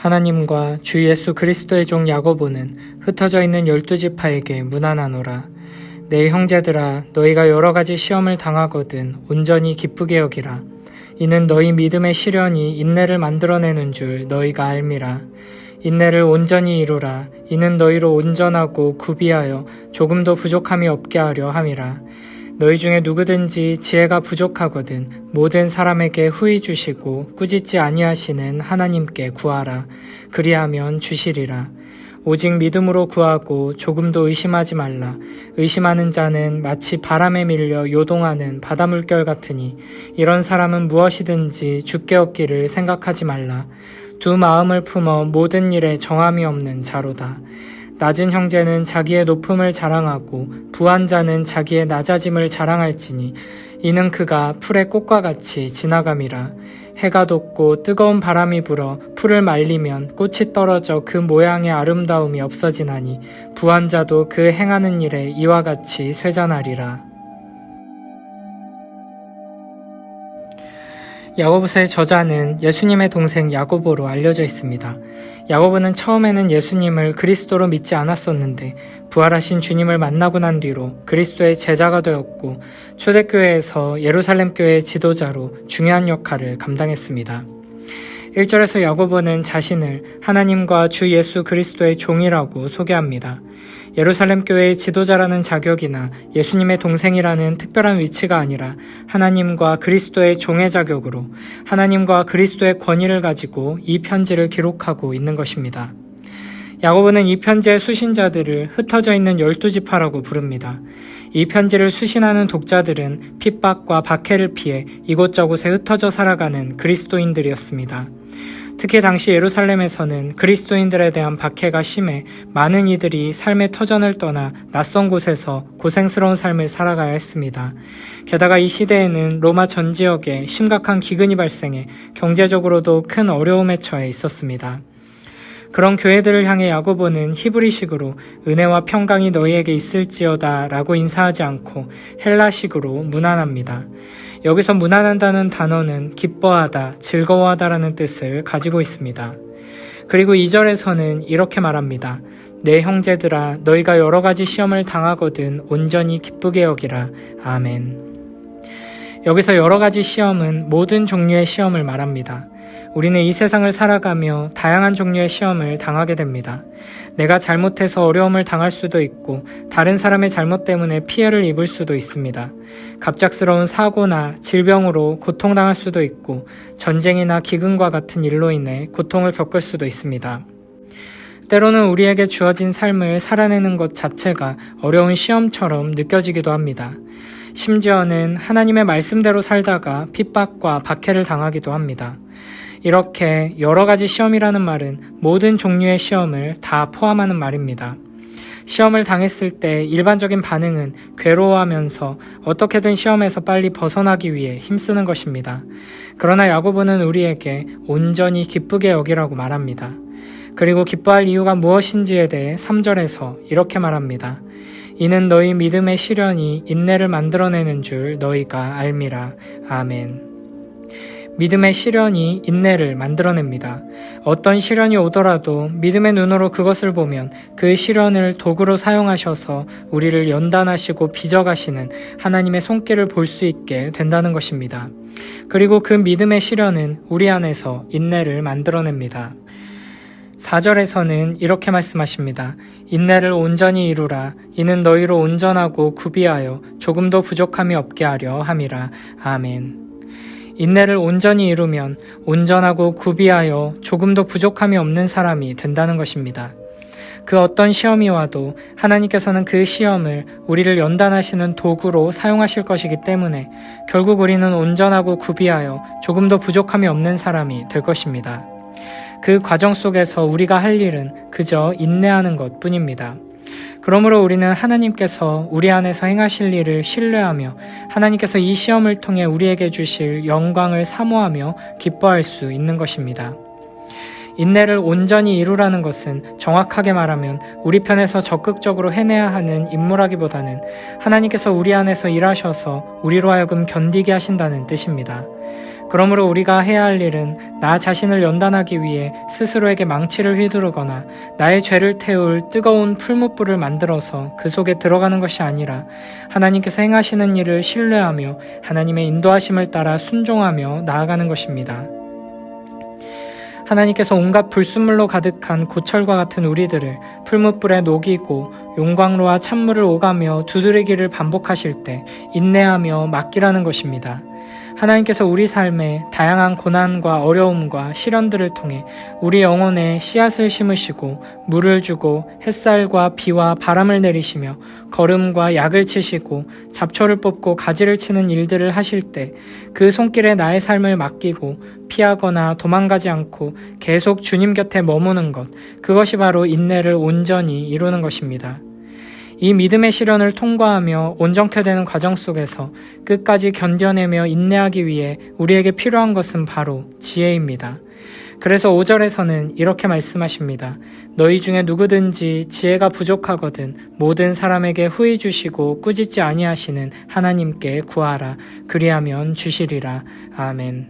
하나님과 주 예수 그리스도의 종 야고보는 흩어져 있는 12지파에게 문안하노라. 내 형제들아, 너희가 여러 가지 시험을 당하거든 온전히 기쁘게 여기라. 이는 너희 믿음의 시련이 인내를 만들어내는 줄 너희가 알미라. 인내를 온전히 이루라. 이는 너희로 온전하고 구비하여 조금도 부족함이 없게 하려 함이라. 너희 중에 누구든지 지혜가 부족하거든 모든 사람에게 후히 주시고 꾸짖지 아니하시는 하나님께 구하라. 그리하면 주시리라. 오직 믿음으로 구하고 조금도 의심하지 말라. 의심하는 자는 마치 바람에 밀려 요동하는 바다 물결 같으니 이런 사람은 무엇이든지 주께 얻기를 생각하지 말라. 두 마음을 품어 모든 일에 정함이 없는 자로다. 낮은 형제는 자기의 높음을 자랑하고 부한 자는 자기의 낮아짐을 자랑할지니 이는 그가 풀의 꽃과 같이 지나감이라. 해가 돋고 뜨거운 바람이 불어 풀을 말리면 꽃이 떨어져 그 모양의 아름다움이 없어지나니 부한 자도 그 행하는 일에 이와 같이 쇠잔하리라. 야고보서의 저자는 예수님의 동생 야고보로 알려져 있습니다. 야고보는 처음에는 예수님을 그리스도로 믿지 않았었는데 부활하신 주님을 만나고 난 뒤로 그리스도의 제자가 되었고 초대교회에서 예루살렘 교회의 지도자로 중요한 역할을 감당했습니다. 1절에서 야고보는 자신을 하나님과 주 예수 그리스도의 종이라고 소개합니다. 예루살렘 교회의 지도자라는 자격이나 예수님의 동생이라는 특별한 위치가 아니라 하나님과 그리스도의 종의 자격으로 하나님과 그리스도의 권위를 가지고 이 편지를 기록하고 있는 것입니다. 야고보는 이 편지의 수신자들을 흩어져 있는 12지파라고 부릅니다. 이 편지를 수신하는 독자들은 핍박과 박해를 피해 이곳저곳에 흩어져 살아가는 그리스도인들이었습니다. 특히 당시 예루살렘에서는 그리스도인들에 대한 박해가 심해 많은 이들이 삶의 터전을 떠나 낯선 곳에서 고생스러운 삶을 살아가야 했습니다. 게다가 이 시대에는 로마 전 지역에 심각한 기근이 발생해 경제적으로도 큰 어려움에 처해 있었습니다. 그런 교회들을 향해 야고보는 히브리식으로 은혜와 평강이 너희에게 있을지어다 라고 인사하지 않고 헬라식으로 문안합니다. 여기서 문안한다는 단어는 기뻐하다, 즐거워하다라는 뜻을 가지고 있습니다. 그리고 2절에서는 이렇게 말합니다. 내 형제들아, 너희가 여러 가지 시험을 당하거든 온전히 기쁘게 여기라. 아멘. 여기서 여러 가지 시험은 모든 종류의 시험을 말합니다. 우리는 이 세상을 살아가며 다양한 종류의 시험을 당하게 됩니다. 내가 잘못해서 어려움을 당할 수도 있고 다른 사람의 잘못 때문에 피해를 입을 수도 있습니다. 갑작스러운 사고나 질병으로 고통당할 수도 있고 전쟁이나 기근과 같은 일로 인해 고통을 겪을 수도 있습니다. 때로는 우리에게 주어진 삶을 살아내는 것 자체가 어려운 시험처럼 느껴지기도 합니다. 심지어는 하나님의 말씀대로 살다가 핍박과 박해를 당하기도 합니다. 이렇게 여러 가지 시험이라는 말은 모든 종류의 시험을 다 포함하는 말입니다. 시험을 당했을 때 일반적인 반응은 괴로워하면서 어떻게든 시험에서 빨리 벗어나기 위해 힘쓰는 것입니다. 그러나 야고보는 우리에게 온전히 기쁘게 여기라고 말합니다. 그리고 기뻐할 이유가 무엇인지에 대해 3절에서 이렇게 말합니다. 이는 너희 믿음의 시련이 인내를 만들어내는 줄 너희가 알미라. 아멘. 믿음의 시련이 인내를 만들어냅니다. 어떤 시련이 오더라도 믿음의 눈으로 그것을 보면 그 시련을 도구로 사용하셔서 우리를 연단하시고 빚어가시는 하나님의 손길을 볼 수 있게 된다는 것입니다. 그리고 그 믿음의 시련은 우리 안에서 인내를 만들어냅니다. 4절에서는 이렇게 말씀하십니다. 인내를 온전히 이루라. 이는 너희로 온전하고 구비하여 조금도 부족함이 없게 하려 함이라. 아멘. 인내를 온전히 이루면 온전하고 구비하여 조금도 부족함이 없는 사람이 된다는 것입니다. 그 어떤 시험이 와도 하나님께서는 그 시험을 우리를 연단하시는 도구로 사용하실 것이기 때문에 결국 우리는 온전하고 구비하여 조금도 부족함이 없는 사람이 될 것입니다. 그 과정 속에서 우리가 할 일은 그저 인내하는 것 뿐입니다. 그러므로 우리는 하나님께서 우리 안에서 행하실 일을 신뢰하며 하나님께서 이 시험을 통해 우리에게 주실 영광을 사모하며 기뻐할 수 있는 것입니다. 인내를 온전히 이루라는 것은 정확하게 말하면 우리 편에서 적극적으로 해내야 하는 임무라기보다는 하나님께서 우리 안에서 일하셔서 우리로 하여금 견디게 하신다는 뜻입니다. 그러므로 우리가 해야 할 일은 나 자신을 연단하기 위해 스스로에게 망치를 휘두르거나 나의 죄를 태울 뜨거운 풀무불을 만들어서 그 속에 들어가는 것이 아니라 하나님께서 행하시는 일을 신뢰하며 하나님의 인도하심을 따라 순종하며 나아가는 것입니다. 하나님께서 온갖 불순물로 가득한 고철과 같은 우리들을 풀무불에 녹이고 용광로와 찬물을 오가며 두드리기를 반복하실 때 인내하며 맡기라는 것입니다. 하나님께서 우리 삶에 다양한 고난과 어려움과 시련들을 통해 우리 영혼에 씨앗을 심으시고 물을 주고 햇살과 비와 바람을 내리시며 거름과 약을 치시고 잡초를 뽑고 가지를 치는 일들을 하실 때 그 손길에 나의 삶을 맡기고 피하거나 도망가지 않고 계속 주님 곁에 머무는 것, 그것이 바로 인내를 온전히 이루는 것입니다. 이 믿음의 시련을 통과하며 온전케 되는 과정 속에서 끝까지 견뎌내며 인내하기 위해 우리에게 필요한 것은 바로 지혜입니다. 그래서 5절에서는 이렇게 말씀하십니다. 너희 중에 누구든지 지혜가 부족하거든 모든 사람에게 후히 주시고 꾸짖지 아니하시는 하나님께 구하라. 그리하면 주시리라. 아멘.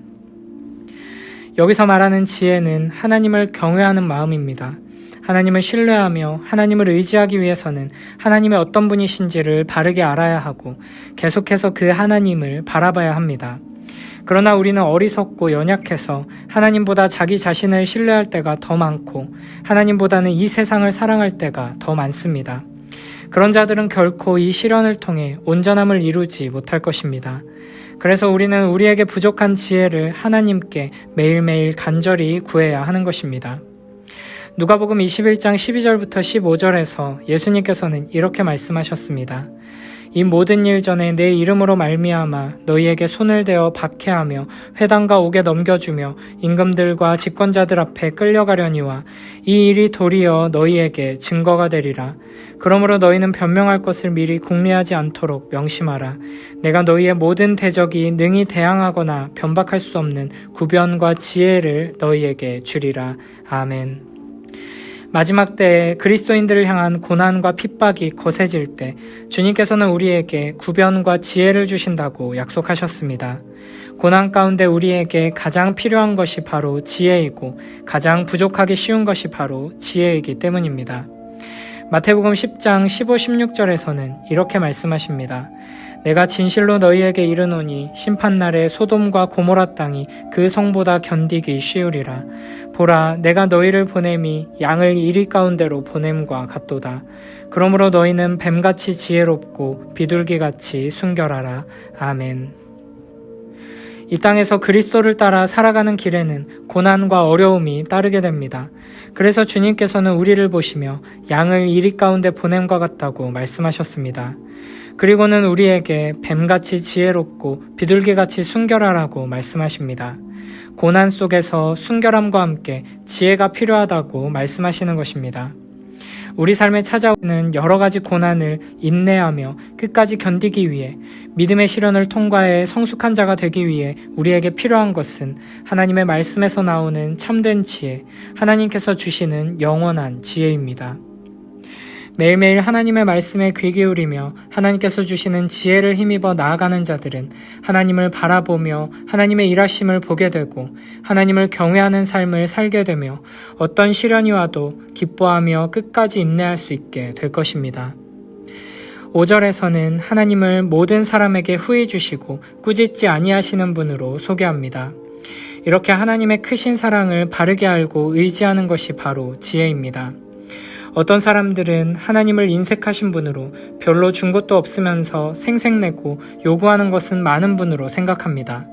여기서 말하는 지혜는 하나님을 경외하는 마음입니다. 하나님을 신뢰하며 하나님을 의지하기 위해서는 하나님의 어떤 분이신지를 바르게 알아야 하고 계속해서 그 하나님을 바라봐야 합니다. 그러나 우리는 어리석고 연약해서 하나님보다 자기 자신을 신뢰할 때가 더 많고 하나님보다는 이 세상을 사랑할 때가 더 많습니다. 그런 자들은 결코 이 시련을 통해 온전함을 이루지 못할 것입니다. 그래서 우리는 우리에게 부족한 지혜를 하나님께 매일매일 간절히 구해야 하는 것입니다. 누가복음 21장 12절부터 15절에서 예수님께서는 이렇게 말씀하셨습니다. 이 모든 일 전에 내 이름으로 말미암아 너희에게 손을 대어 박해하며 회당과 옥에 넘겨주며 임금들과 집권자들 앞에 끌려가려니와 이 일이 도리어 너희에게 증거가 되리라. 그러므로 너희는 변명할 것을 미리 궁리하지 않도록 명심하라. 내가 너희의 모든 대적이 능히 대항하거나 변박할 수 없는 구변과 지혜를 너희에게 주리라. 아멘. 마지막 때에 그리스도인들을 향한 고난과 핍박이 거세질 때 주님께서는 우리에게 구변과 지혜를 주신다고 약속하셨습니다. 고난 가운데 우리에게 가장 필요한 것이 바로 지혜이고 가장 부족하기 쉬운 것이 바로 지혜이기 때문입니다. 마태복음 10장 15, 16절에서는 이렇게 말씀하십니다. 내가 진실로 너희에게 이르노니 심판날에 소돔과 고모라 땅이 그 성보다 견디기 쉬우리라. 보라, 내가 너희를 보냄이 양을 이리 가운데로 보냄과 같도다. 그러므로 너희는 뱀같이 지혜롭고 비둘기같이 순결하라. 아멘. 이 땅에서 그리스도를 따라 살아가는 길에는 고난과 어려움이 따르게 됩니다. 그래서 주님께서는 우리를 보시며 양을 이리 가운데 보냄과 같다고 말씀하셨습니다. 그리고는 우리에게 뱀같이 지혜롭고 비둘기같이 순결하라고 말씀하십니다. 고난 속에서 순결함과 함께 지혜가 필요하다고 말씀하시는 것입니다. 우리 삶에 찾아오는 여러 가지 고난을 인내하며 끝까지 견디기 위해 믿음의 시련을 통과해 성숙한 자가 되기 위해 우리에게 필요한 것은 하나님의 말씀에서 나오는 참된 지혜, 하나님께서 주시는 영원한 지혜입니다. 매일매일 하나님의 말씀에 귀 기울이며 하나님께서 주시는 지혜를 힘입어 나아가는 자들은 하나님을 바라보며 하나님의 일하심을 보게 되고 하나님을 경외하는 삶을 살게 되며 어떤 시련이 와도 기뻐하며 끝까지 인내할 수 있게 될 것입니다. 5절에서는 하나님을 모든 사람에게 후히 주시고 꾸짖지 아니하시는 분으로 소개합니다. 이렇게 하나님의 크신 사랑을 바르게 알고 의지하는 것이 바로 지혜입니다. 어떤 사람들은 하나님을 인색하신 분으로 별로 준 것도 없으면서 생색내고 요구하는 것은 많은 분으로 생각합니다.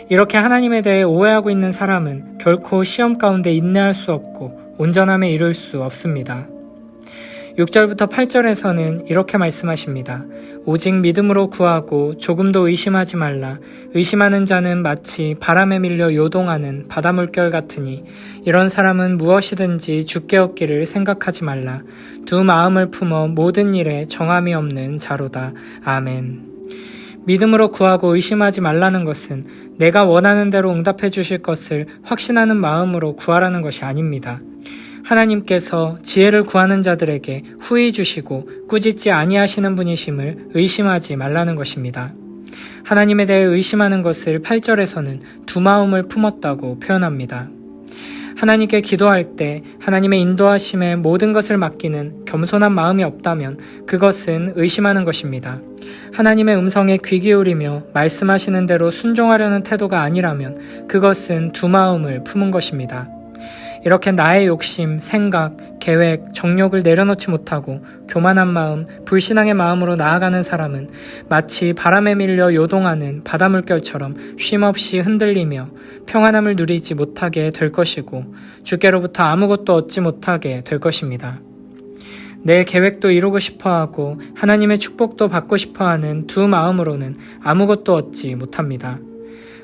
이렇게 하나님에 대해 오해하고 있는 사람은 결코 시험 가운데 인내할 수 없고 온전함에 이를 수 없습니다. 6절부터 8절에서는 이렇게 말씀하십니다. 오직 믿음으로 구하고 조금도 의심하지 말라. 의심하는 자는 마치 바람에 밀려 요동하는 바다 물결 같으니 이런 사람은 무엇이든지 주께 얻기를 생각하지 말라. 두 마음을 품어 모든 일에 정함이 없는 자로다. 아멘. 믿음으로 구하고 의심하지 말라는 것은 내가 원하는 대로 응답해 주실 것을 확신하는 마음으로 구하라는 것이 아닙니다. 하나님께서 지혜를 구하는 자들에게 후히 주시고 꾸짖지 아니하시는 분이심을 의심하지 말라는 것입니다. 하나님에 대해 의심하는 것을 8절에서는 두 마음을 품었다고 표현합니다. 하나님께 기도할 때 하나님의 인도하심에 모든 것을 맡기는 겸손한 마음이 없다면 그것은 의심하는 것입니다. 하나님의 음성에 귀 기울이며 말씀하시는 대로 순종하려는 태도가 아니라면 그것은 두 마음을 품은 것입니다. 이렇게 나의 욕심, 생각, 계획, 정욕을 내려놓지 못하고 교만한 마음, 불신앙의 마음으로 나아가는 사람은 마치 바람에 밀려 요동하는 바다물결처럼 쉼없이 흔들리며 평안함을 누리지 못하게 될 것이고 주께로부터 아무것도 얻지 못하게 될 것입니다. 내 계획도 이루고 싶어하고 하나님의 축복도 받고 싶어하는 두 마음으로는 아무것도 얻지 못합니다.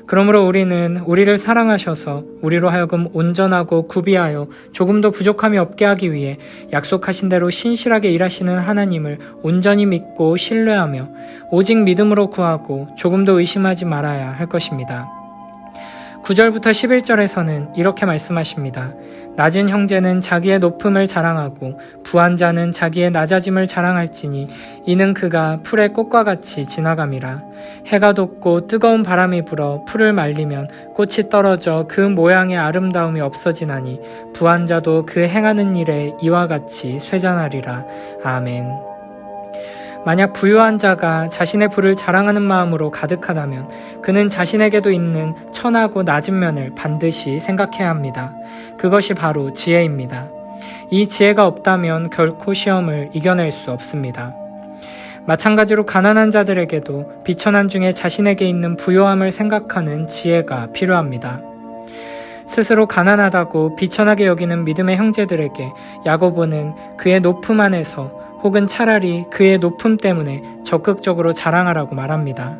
그러므로 우리는 우리를 사랑하셔서 우리로 하여금 온전하고 구비하여 조금도 부족함이 없게 하기 위해 약속하신 대로 신실하게 일하시는 하나님을 온전히 믿고 신뢰하며 오직 믿음으로 구하고 조금도 의심하지 말아야 할 것입니다. 9절부터 11절에서는 이렇게 말씀하십니다. 낮은 형제는 자기의 높음을 자랑하고 부한 자는 자기의 낮아짐을 자랑할지니 이는 그가 풀의 꽃과 같이 지나감이라. 해가 돋고 뜨거운 바람이 불어 풀을 말리면 꽃이 떨어져 그 모양의 아름다움이 없어지나니 부한 자도 그 행하는 일에 이와 같이 쇠잔하리라. 아멘. 만약 부유한 자가 자신의 부를 자랑하는 마음으로 가득하다면 그는 자신에게도 있는 천하고 낮은 면을 반드시 생각해야 합니다. 그것이 바로 지혜입니다. 이 지혜가 없다면 결코 시험을 이겨낼 수 없습니다. 마찬가지로 가난한 자들에게도 비천한 중에 자신에게 있는 부요함을 생각하는 지혜가 필요합니다. 스스로 가난하다고 비천하게 여기는 믿음의 형제들에게 야고보는 그의 높음 안에서 혹은 차라리 그의 높음 때문에 적극적으로 자랑하라고 말합니다.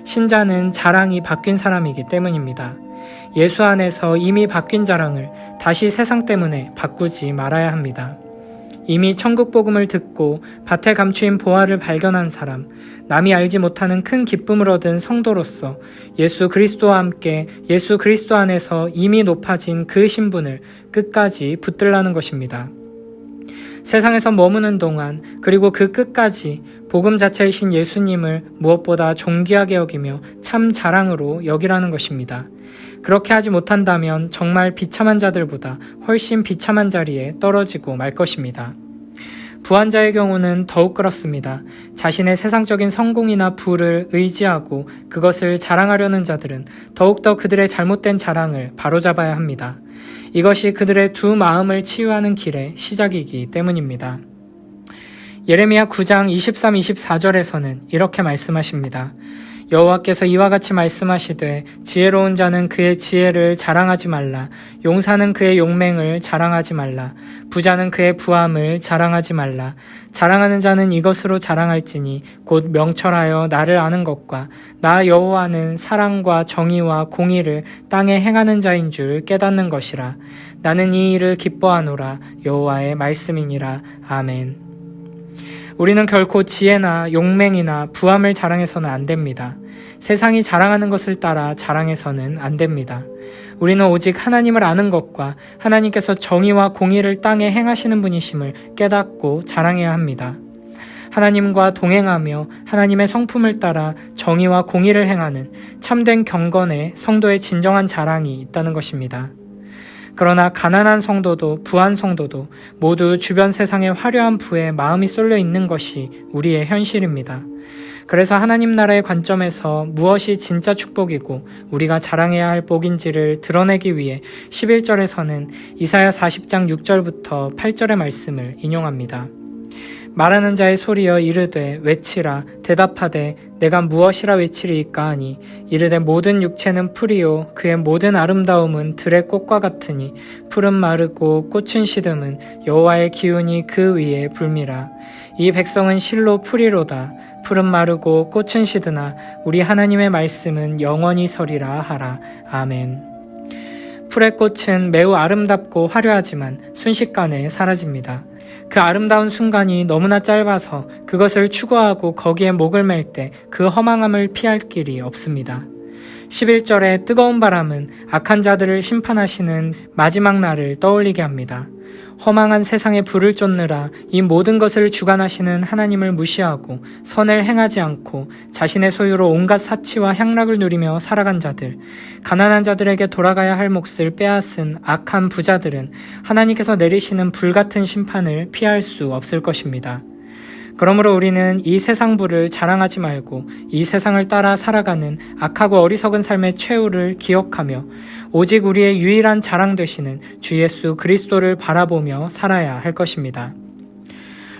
신자는 자랑이 바뀐 사람이기 때문입니다. 예수 안에서 이미 바뀐 자랑을 다시 세상 때문에 바꾸지 말아야 합니다. 이미 천국 복음을 듣고 밭에 감추인 보화를 발견한 사람, 남이 알지 못하는 큰 기쁨을 얻은 성도로서 예수 그리스도와 함께 예수 그리스도 안에서 이미 높아진 그 신분을 끝까지 붙들라는 것입니다. 세상에서 머무는 동안 그리고 그 끝까지 복음 자체이신 예수님을 무엇보다 존귀하게 여기며 참 자랑으로 여기라는 것입니다. 그렇게 하지 못한다면 정말 비참한 자들보다 훨씬 비참한 자리에 떨어지고 말 것입니다. 부한 자의 경우는 더욱 그렇습니다. 자신의 세상적인 성공이나 부를 의지하고 그것을 자랑하려는 자들은 더욱더 그들의 잘못된 자랑을 바로잡아야 합니다. 이것이 그들의 두 마음을 치유하는 길의 시작이기 때문입니다. 예레미야 9장 23, 24절에서는 이렇게 말씀하십니다. 여호와께서 이와 같이 말씀하시되 지혜로운 자는 그의 지혜를 자랑하지 말라. 용사는 그의 용맹을 자랑하지 말라. 부자는 그의 부함을 자랑하지 말라. 자랑하는 자는 이것으로 자랑할지니 곧 명철하여 나를 아는 것과 나 여호와는 사랑과 정의와 공의를 땅에 행하는 자인 줄 깨닫는 것이라. 나는 이 일을 기뻐하노라. 여호와의 말씀이니라. 아멘. 우리는 결코 지혜나 용맹이나 부함을 자랑해서는 안 됩니다. 세상이 자랑하는 것을 따라 자랑해서는 안 됩니다. 우리는 오직 하나님을 아는 것과 하나님께서 정의와 공의를 땅에 행하시는 분이심을 깨닫고 자랑해야 합니다. 하나님과 동행하며 하나님의 성품을 따라 정의와 공의를 행하는 참된 경건의 성도의 진정한 자랑이 있다는 것입니다. 그러나 가난한 성도도 부한 성도도 모두 주변 세상의 화려한 부에 마음이 쏠려 있는 것이 우리의 현실입니다. 그래서 하나님 나라의 관점에서 무엇이 진짜 축복이고 우리가 자랑해야 할 복인지를 드러내기 위해 11절에서는 이사야 40장 6절부터 8절의 말씀을 인용합니다. 말하는 자의 소리여 이르되 외치라. 대답하되 내가 무엇이라 외치리이까 하니 이르되 모든 육체는 풀이요 그의 모든 아름다움은 들의 꽃과 같으니 풀은 마르고 꽃은 시듬은 여호와의 기운이 그 위에 불미라. 이 백성은 실로 풀이로다. 풀은 마르고 꽃은 시드나 우리 하나님의 말씀은 영원히 서리라 하라. 아멘. 풀의 꽃은 매우 아름답고 화려하지만 순식간에 사라집니다. 그 아름다운 순간이 너무나 짧아서 그것을 추구하고 거기에 목을 맬 때 그 허망함을 피할 길이 없습니다. 11절의 뜨거운 바람은 악한 자들을 심판하시는 마지막 날을 떠올리게 합니다. 허망한 세상에 불을 쫓느라 이 모든 것을 주관하시는 하나님을 무시하고 선을 행하지 않고 자신의 소유로 온갖 사치와 향락을 누리며 살아간 자들, 가난한 자들에게 돌아가야 할 몫을 빼앗은 악한 부자들은 하나님께서 내리시는 불같은 심판을 피할 수 없을 것입니다. 그러므로 우리는 이 세상 부를 자랑하지 말고 이 세상을 따라 살아가는 악하고 어리석은 삶의 최후를 기억하며 오직 우리의 유일한 자랑 되시는 주 예수 그리스도를 바라보며 살아야 할 것입니다.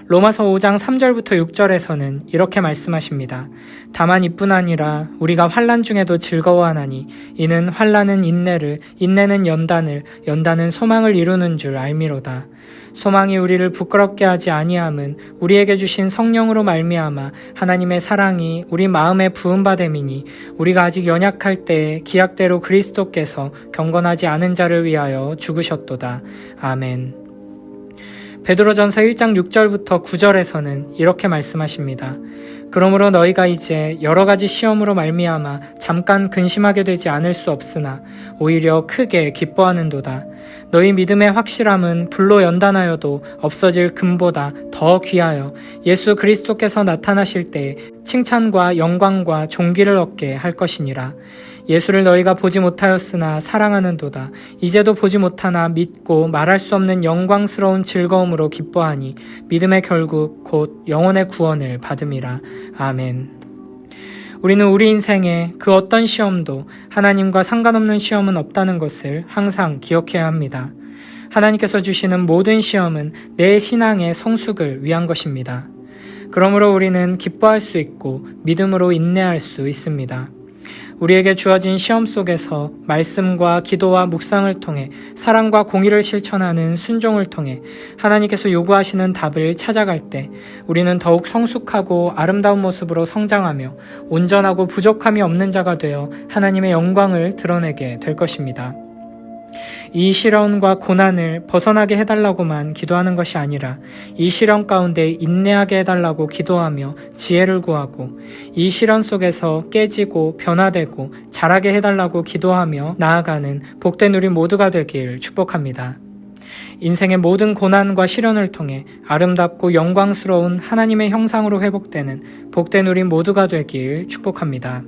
로마서 5장 3절부터 6절에서는 이렇게 말씀하십니다. 다만 이뿐 아니라 우리가 환난 중에도 즐거워하나니 이는 환난은 인내를, 인내는 연단을, 연단은 소망을 이루는 줄 알미로다. 소망이 우리를 부끄럽게 하지 아니함은 우리에게 주신 성령으로 말미암아 하나님의 사랑이 우리 마음에 부음받음이니 우리가 아직 연약할 때에 기약대로 그리스도께서 경건하지 않은 자를 위하여 죽으셨도다. 아멘. 베드로전서 1장 6절부터 9절에서는 이렇게 말씀하십니다. 그러므로 너희가 이제 여러 가지 시험으로 말미암아 잠깐 근심하게 되지 않을 수 없으나 오히려 크게 기뻐하는도다. 너희 믿음의 확실함은 불로 연단하여도 없어질 금보다 더 귀하여 예수 그리스도께서 나타나실 때에 칭찬과 영광과 존귀를 얻게 할 것이니라. 예수를 너희가 보지 못하였으나 사랑하는도다. 이제도 보지 못하나 믿고 말할 수 없는 영광스러운 즐거움으로 기뻐하니 믿음의 결국 곧 영혼의 구원을 받음이라. 아멘. 우리는 우리 인생에 그 어떤 시험도 하나님과 상관없는 시험은 없다는 것을 항상 기억해야 합니다. 하나님께서 주시는 모든 시험은 내 신앙의 성숙을 위한 것입니다. 그러므로 우리는 기뻐할 수 있고 믿음으로 인내할 수 있습니다. 우리에게 주어진 시험 속에서 말씀과 기도와 묵상을 통해 사랑과 공의를 실천하는 순종을 통해 하나님께서 요구하시는 답을 찾아갈 때 우리는 더욱 성숙하고 아름다운 모습으로 성장하며 온전하고 부족함이 없는 자가 되어 하나님의 영광을 드러내게 될 것입니다. 이 시련과 고난을 벗어나게 해달라고만 기도하는 것이 아니라 이 시련 가운데 인내하게 해달라고 기도하며 지혜를 구하고 이 시련 속에서 깨지고 변화되고 자라게 해달라고 기도하며 나아가는 복된 우리 모두가 되길 축복합니다. 인생의 모든 고난과 시련을 통해 아름답고 영광스러운 하나님의 형상으로 회복되는 복된 우리 모두가 되길 축복합니다.